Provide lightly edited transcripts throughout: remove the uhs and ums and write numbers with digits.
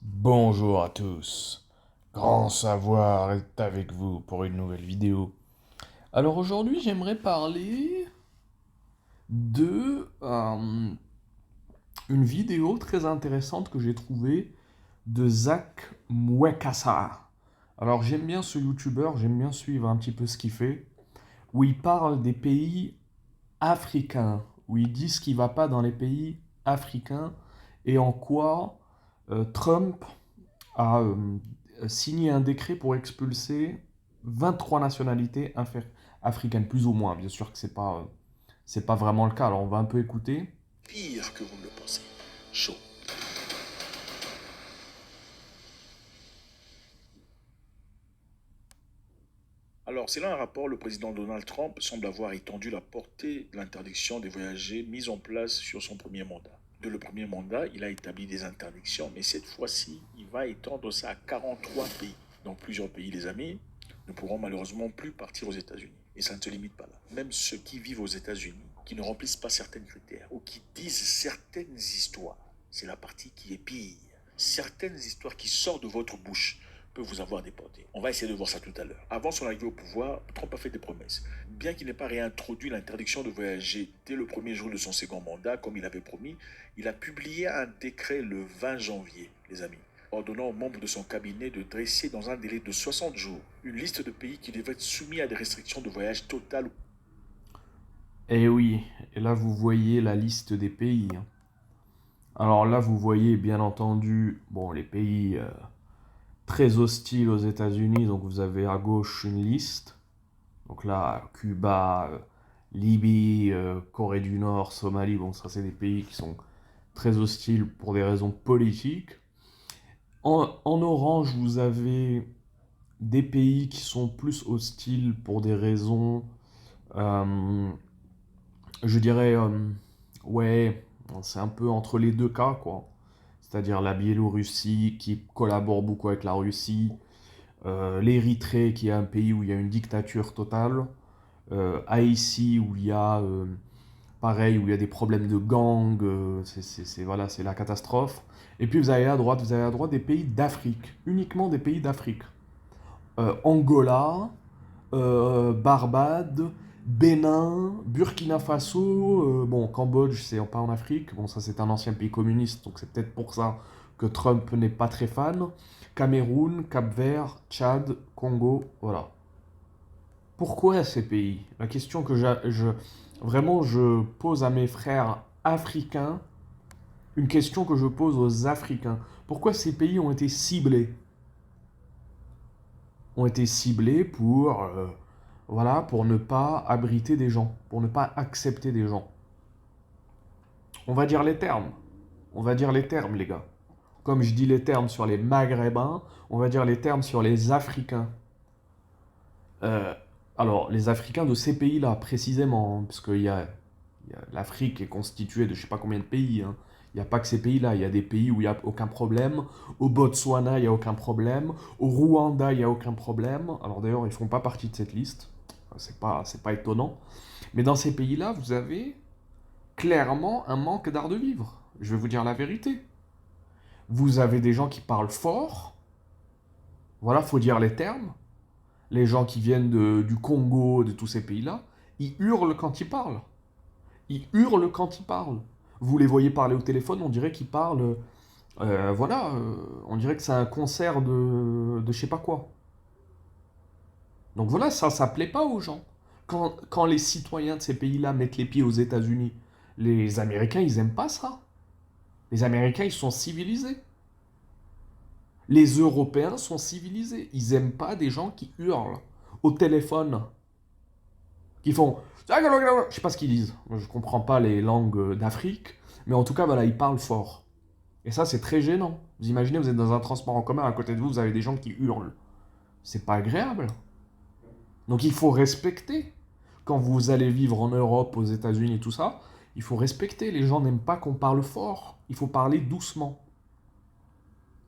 Bonjour à tous, Grand Savoir est avec vous pour une nouvelle vidéo. Alors aujourd'hui j'aimerais parler de une vidéo très intéressante que j'ai trouvée de Zach Mwekassa. Alors j'aime bien ce youtubeur, j'aime bien suivre un petit peu ce qu'il fait, où il parle des pays africains, où il dit ce qui ne va pas dans les pays africains et en quoi Trump a signé un décret pour expulser 23 nationalités africaines, plus ou moins. Bien sûr que c'est pas vraiment le cas, alors on va un peu écouter. Pire que vous ne le pensez. Chaud. Alors, selon un rapport, le président Donald Trump semble avoir étendu la portée de l'interdiction des voyagers mise en place sur son premier mandat. De le premier mandat, il a établi des interdictions, mais cette fois-ci, il va étendre ça à 43 pays. Dans plusieurs pays, les amis, ne pourront malheureusement plus partir aux États-Unis. Et ça ne se limite pas là. Même ceux qui vivent aux États-Unis, qui ne remplissent pas certains critères ou qui disent certaines histoires, c'est la partie qui est pire. Certaines histoires qui sortent de votre bouche peut vous avoir déporté. On va essayer de voir ça tout à l'heure. Avant son arrivée au pouvoir, Trump a fait des promesses. Bien qu'il n'ait pas réintroduit l'interdiction de voyager dès le premier jour de son second mandat, comme il avait promis, il a publié un décret le 20 janvier, les amis, ordonnant aux membres de son cabinet de dresser dans un délai de 60 jours une liste de pays qui devaient être soumis à des restrictions de voyage totales. Eh oui, et là vous voyez la liste des pays, hein. Alors là vous voyez bien entendu, bon, les pays très hostiles aux États-Unis, donc vous avez à gauche une liste. Donc là, Cuba, Libye, Corée du Nord, Somalie, bon ça c'est des pays qui sont très hostiles pour des raisons politiques. En orange, vous avez des pays qui sont plus hostiles pour des raisons, euh, je dirais, ouais, c'est un peu entre les deux cas, quoi. C'est-à-dire la Biélorussie qui collabore beaucoup avec la Russie, l'Érythrée qui est un pays où il y a une dictature totale, Haïti où il y a, pareil, où il y a des problèmes de gangs, voilà, c'est la catastrophe. Et puis vous avez à droite des pays d'Afrique, uniquement des pays d'Afrique. Angola, Barbade, Bénin, Burkina Faso, bon, Cambodge, c'est pas en Afrique, bon, ça c'est un ancien pays communiste, donc c'est peut-être pour ça que Trump n'est pas très fan. Cameroun, Cap-Vert, Tchad, Congo, voilà. Pourquoi ces pays? La question que vraiment je pose à mes frères africains, une question que je pose aux Africains. Pourquoi ces pays ont été ciblés? Ont été ciblés pour, voilà, pour ne pas abriter des gens, pour ne pas accepter des gens. On va dire les termes. On va dire les termes, les gars. Comme je dis les termes sur les Maghrébins, on va dire les termes sur les Africains. Euh, alors, les Africains de ces pays-là, précisément, parce que l'Afrique est constituée de je sais pas combien de pays, hein. Il n'y a pas que ces pays-là, il y a des pays où il n'y a aucun problème. Au Botswana, il n'y a aucun problème. Au Rwanda, il n'y a aucun problème. Alors d'ailleurs, ils ne font pas partie de cette liste. C'est pas étonnant. Mais dans ces pays-là, vous avez clairement un manque d'art de vivre. Je vais vous dire la vérité. Vous avez des gens qui parlent fort. Voilà, faut dire les termes. Les gens qui viennent du Congo, de tous ces pays-là, ils hurlent quand ils parlent. Ils hurlent quand ils parlent. Vous les voyez parler au téléphone, on dirait qu'ils parlent. Voilà, on dirait que c'est un concert de je sais pas quoi. Donc voilà, ça plaît pas aux gens. Quand les citoyens de ces pays-là mettent les pieds aux États-Unis, les Américains, ils aiment pas ça. Les Américains, ils sont civilisés. Les Européens sont civilisés. Ils aiment pas des gens qui hurlent au téléphone, qui font. Je sais pas ce qu'ils disent. Je comprends pas les langues d'Afrique, mais en tout cas, voilà, ils parlent fort. Et ça, c'est très gênant. Vous imaginez, vous êtes dans un transport en commun, à côté de vous, vous avez des gens qui hurlent. C'est pas agréable. Donc il faut respecter. Quand vous allez vivre en Europe, aux États-Unis et tout ça, il faut respecter. Les gens n'aiment pas qu'on parle fort. Il faut parler doucement.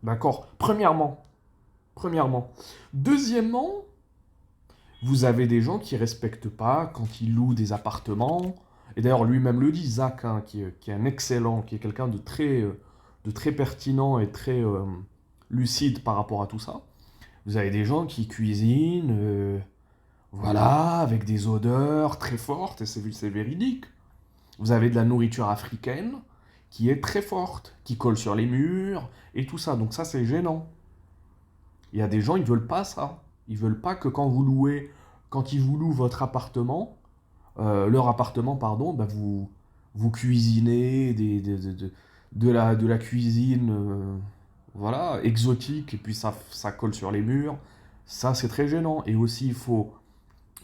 D'accord? Premièrement. Deuxièmement, vous avez des gens qui respectent pas quand ils louent des appartements. Et d'ailleurs, lui-même le dit, Zach, hein, qui est un excellent, qui est quelqu'un de très pertinent et très, lucide par rapport à tout ça. Vous avez des gens qui cuisinent, voilà, avec des odeurs très fortes, et c'est véridique. Vous avez de la nourriture africaine qui est très forte, qui colle sur les murs, et tout ça. Donc ça, c'est gênant. Il y a des gens, ils veulent pas ça. Ils veulent pas que quand ils vous louent votre appartement, leur appartement, pardon, bah vous cuisinez de la cuisine, voilà, exotique, et puis ça colle sur les murs. Ça, c'est très gênant. Et aussi, il faut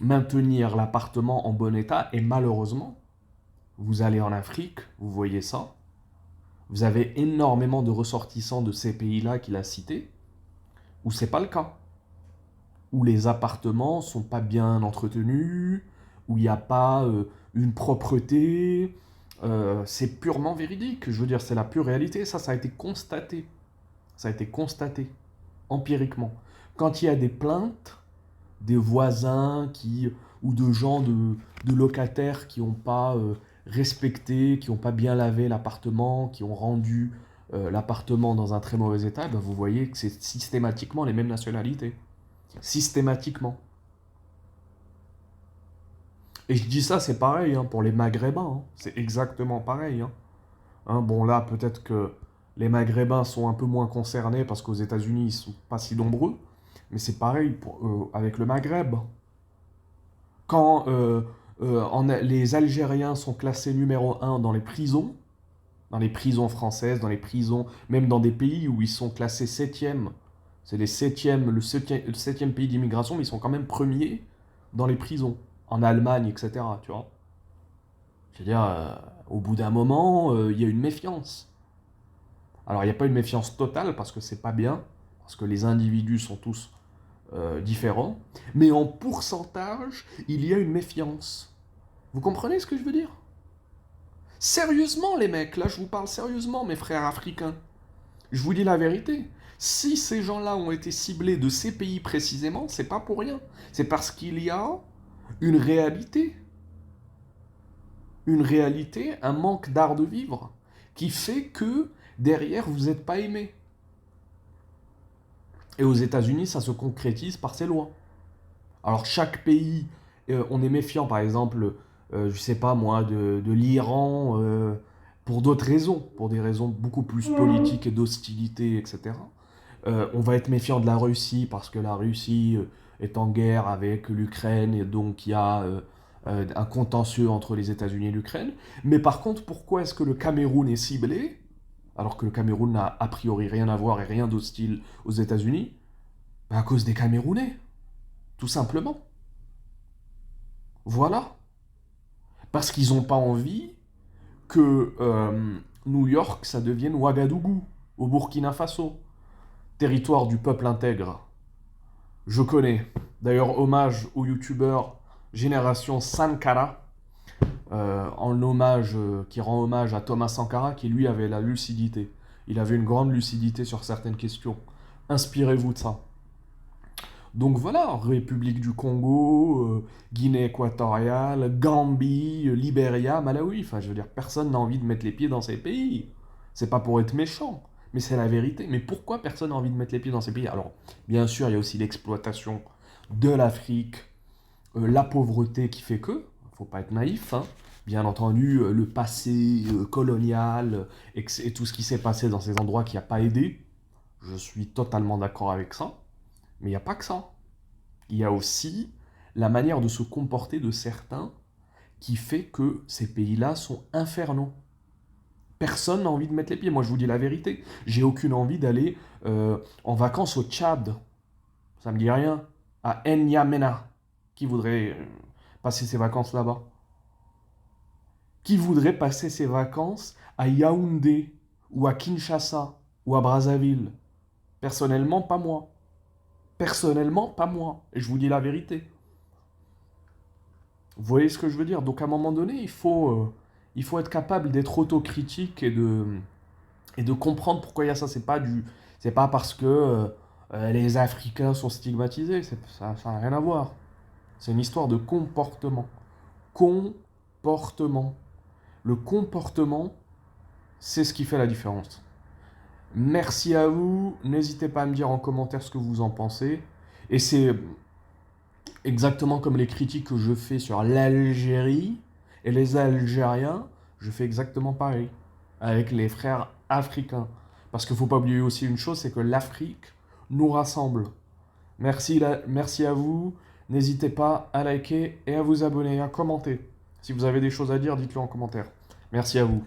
maintenir l'appartement en bon état, et malheureusement, vous allez en Afrique, vous voyez ça, vous avez énormément de ressortissants de ces pays-là qu'il a cités, où c'est pas le cas, où les appartements sont pas bien entretenus, où il n'y a pas une propreté, c'est purement véridique, je veux dire, c'est la pure réalité, ça a été constaté, empiriquement. Quand il y a des plaintes, des voisins ou de gens, de locataires qui n'ont pas respecté, qui n'ont pas bien lavé l'appartement, qui ont rendu l'appartement dans un très mauvais état, ben vous voyez que c'est systématiquement les mêmes nationalités. Systématiquement. Et je dis ça, c'est pareil hein, pour les Maghrébins. Hein. C'est exactement pareil. Hein, bon, là, peut-être que les Maghrébins sont un peu moins concernés parce qu'aux États-Unis, ils ne sont pas si nombreux. Mais c'est pareil avec le Maghreb. Quand les Algériens sont classés numéro un dans les prisons françaises, dans les prisons, même dans des pays où ils sont classés septième, c'est le septième pays d'immigration, mais ils sont quand même premiers dans les prisons, en Allemagne, etc. Tu vois. Je veux dire, au bout d'un moment, il y a une méfiance. Alors, il n'y a pas une méfiance totale parce que c'est pas bien, parce que les individus sont tous différents, mais en pourcentage, il y a une méfiance. Vous comprenez ce que je veux dire? Sérieusement, les mecs, là je vous parle sérieusement, mes frères africains. Je vous dis la vérité. Si ces gens-là ont été ciblés de ces pays précisément, c'est pas pour rien. C'est parce qu'il y a une réalité. Une réalité, un manque d'art de vivre, qui fait que derrière vous n'êtes pas aimé. Et aux États-Unis, ça se concrétise par ces lois. Alors chaque pays, on est méfiant, par exemple, je sais pas moi, de l'Iran, pour d'autres raisons, pour des raisons beaucoup plus politiques et d'hostilité, etc. On va être méfiant de la Russie parce que la Russie est en guerre avec l'Ukraine et donc il y a un contentieux entre les États-Unis et l'Ukraine. Mais par contre, pourquoi est-ce que le Cameroun est ciblé alors que le Cameroun n'a a priori rien à voir et rien d'hostile aux États-Unis? Ben, à cause des Camerounais, tout simplement. Voilà. Parce qu'ils n'ont pas envie que New York, ça devienne Ouagadougou, au Burkina Faso, territoire du peuple intègre. Je connais. D'ailleurs, hommage au youtubeur Génération Sankara, qui rend hommage à Thomas Sankara, qui lui avait la lucidité. Il avait une grande lucidité sur certaines questions. Inspirez-vous de ça. Donc voilà, République du Congo, Guinée équatoriale, Gambie, Libéria, Malawi. Enfin, je veux dire, personne n'a envie de mettre les pieds dans ces pays. C'est pas pour être méchant, mais c'est la vérité. Mais pourquoi personne n'a envie de mettre les pieds dans ces pays? Alors, bien sûr, il y a aussi l'exploitation de l'Afrique, la pauvreté qui fait que, faut pas être naïf, hein. Bien entendu, le passé colonial et tout ce qui s'est passé dans ces endroits qui n'a pas aidé. Je suis totalement d'accord avec ça. Mais il n'y a pas que ça. Il y a aussi la manière de se comporter de certains qui fait que ces pays-là sont infernaux. Personne n'a envie de mettre les pieds. Moi, je vous dis la vérité. J'ai aucune envie d'aller en vacances au Tchad. Ça me dit rien. À N'Djamena. Qui voudrait passer ses vacances là-bas? Qui voudrait passer ses vacances à Yaoundé ou à Kinshasa ou à Brazzaville? Personnellement, pas moi. Personnellement, pas moi. Et je vous dis la vérité. Vous voyez ce que je veux dire? Donc à un moment donné, il faut être capable d'être autocritique et de comprendre pourquoi il y a ça. C'est pas parce que les Africains sont stigmatisés. Ça n'a rien à voir. C'est une histoire de comportement. Comportement. Le comportement, c'est ce qui fait la différence. Merci à vous. N'hésitez pas à me dire en commentaire ce que vous en pensez. Et c'est exactement comme les critiques que je fais sur l'Algérie et les Algériens, je fais exactement pareil avec les frères africains. Parce qu'il ne faut pas oublier aussi une chose, c'est que l'Afrique nous rassemble. Merci à vous. N'hésitez pas à liker et à vous abonner, à commenter. Si vous avez des choses à dire, dites-le en commentaire. Merci à vous.